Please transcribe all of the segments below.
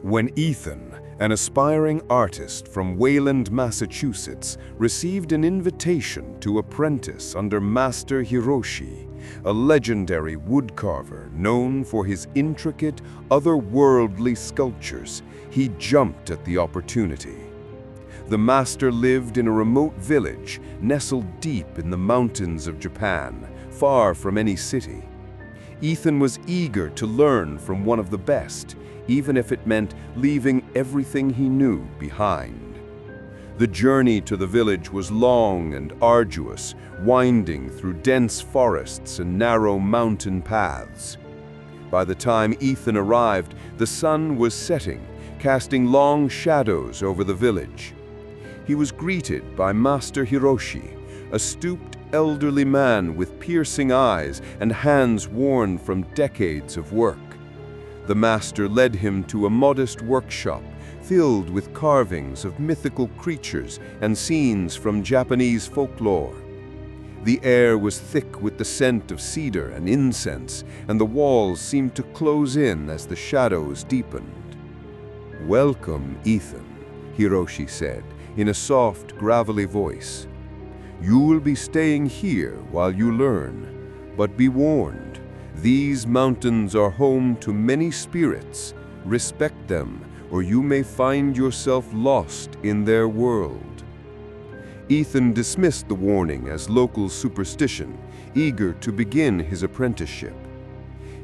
When Ethan, an aspiring artist from Wayland, Massachusetts, received an invitation to apprentice under Master Hiroshi, a legendary woodcarver known for his intricate, otherworldly sculptures, he jumped at the opportunity. The master lived in a remote village nestled deep in the mountains of Japan, far from any city. Ethan was eager to learn from one of the best, even if it meant leaving everything he knew behind. The journey to the village was long and arduous, winding through dense forests and narrow mountain paths. By the time Ethan arrived, the sun was setting, casting long shadows over the village. He was greeted by Master Hiroshi, a stooped elderly man with piercing eyes and hands worn from decades of work. The master led him to a modest workshop filled with carvings of mythical creatures and scenes from Japanese folklore. The air was thick with the scent of cedar and incense, and the walls seemed to close in as the shadows deepened. "Welcome, Ethan," Hiroshi said in a soft, gravelly voice. "You will be staying here while you learn, but be warned. These mountains are home to many spirits. Respect them, or you may find yourself lost in their world." Ethan dismissed the warning as local superstition, eager to begin his apprenticeship.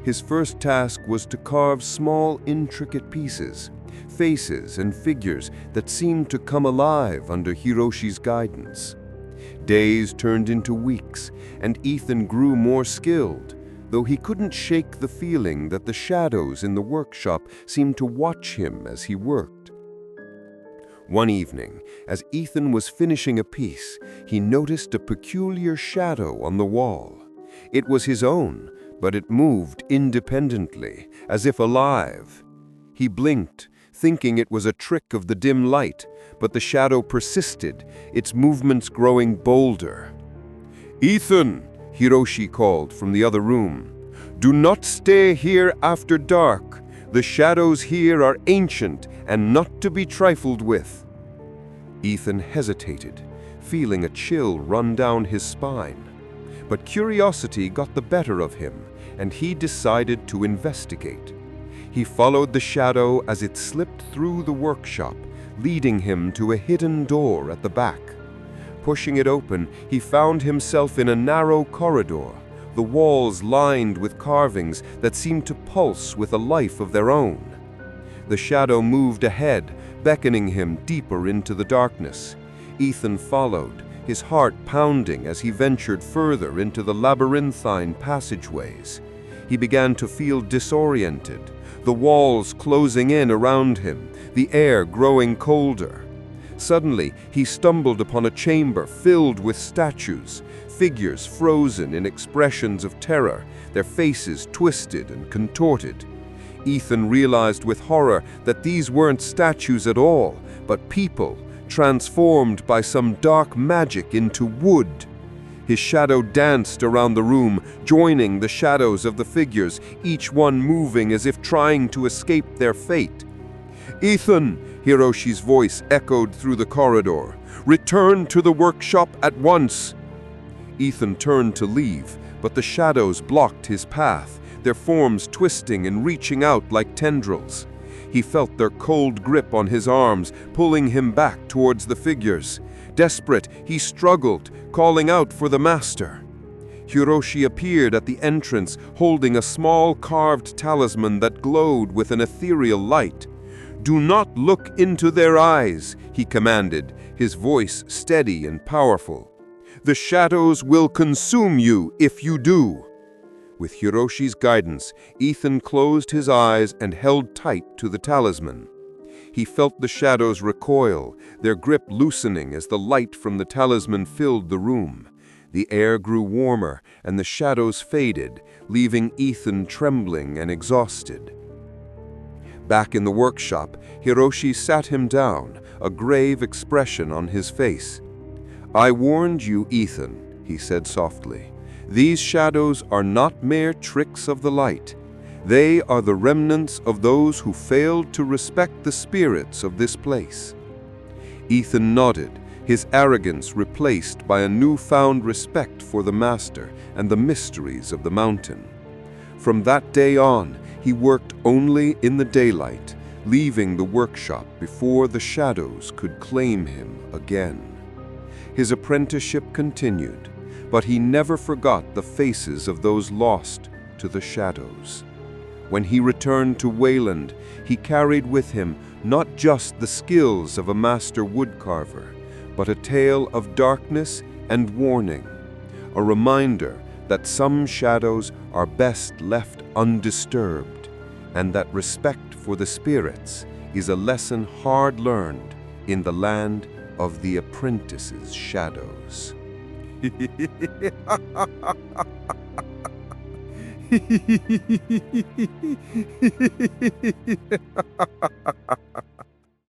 His first task was to carve small, intricate pieces, faces and figures that seemed to come alive under Hiroshi's guidance. Days turned into weeks, and Ethan grew more skilled, though he couldn't shake the feeling that the shadows in the workshop seemed to watch him as he worked. One evening, as Ethan was finishing a piece, he noticed a peculiar shadow on the wall. It was his own, but it moved independently, as if alive. He blinked, thinking it was a trick of the dim light, but the shadow persisted, its movements growing bolder. "Ethan!" Hiroshi called from the other room. "Do not stay here after dark. The shadows here are ancient and not to be trifled with." Ethan hesitated, feeling a chill run down his spine. But curiosity got the better of him, and he decided to investigate. He followed the shadow as it slipped through the workshop, leading him to a hidden door at the back. Pushing it open, he found himself in a narrow corridor, the walls lined with carvings that seemed to pulse with a life of their own. The shadow moved ahead, beckoning him deeper into the darkness. Ethan followed, his heart pounding as he ventured further into the labyrinthine passageways. He began to feel disoriented, the walls closing in around him, the air growing colder. Suddenly, he stumbled upon a chamber filled with statues, figures frozen in expressions of terror, their faces twisted and contorted. Ethan realized with horror that these weren't statues at all, but people, transformed by some dark magic into wood. His shadow danced around the room, joining the shadows of the figures, each one moving as if trying to escape their fate. "Ethan!" Hiroshi's voice echoed through the corridor. "Return to the workshop at once!" Ethan turned to leave, but the shadows blocked his path, their forms twisting and reaching out like tendrils. He felt their cold grip on his arms, pulling him back towards the figures. Desperate, he struggled, calling out for the master. Hiroshi appeared at the entrance, holding a small carved talisman that glowed with an ethereal light. "Do not look into their eyes," he commanded, his voice steady and powerful. "The shadows will consume you if you do." With Hiroshi's guidance, Ethan closed his eyes and held tight to the talisman. He felt the shadows recoil, their grip loosening as the light from the talisman filled the room. The air grew warmer, and the shadows faded, leaving Ethan trembling and exhausted. Back in the workshop, Hiroshi sat him down, a grave expression on his face. "I warned you, Ethan," he said softly. "These shadows are not mere tricks of the light. They are the remnants of those who failed to respect the spirits of this place." Ethan nodded, his arrogance replaced by a newfound respect for the master and the mysteries of the mountain. From that day on, he worked only in the daylight, leaving the workshop before the shadows could claim him again. His apprenticeship continued, but he never forgot the faces of those lost to the shadows. When he returned to Wayland, he carried with him not just the skills of a master woodcarver, but a tale of darkness and warning, a reminder that some shadows are best left undisturbed, and that respect for the spirits is a lesson hard learned in the land of the apprentice's shadows.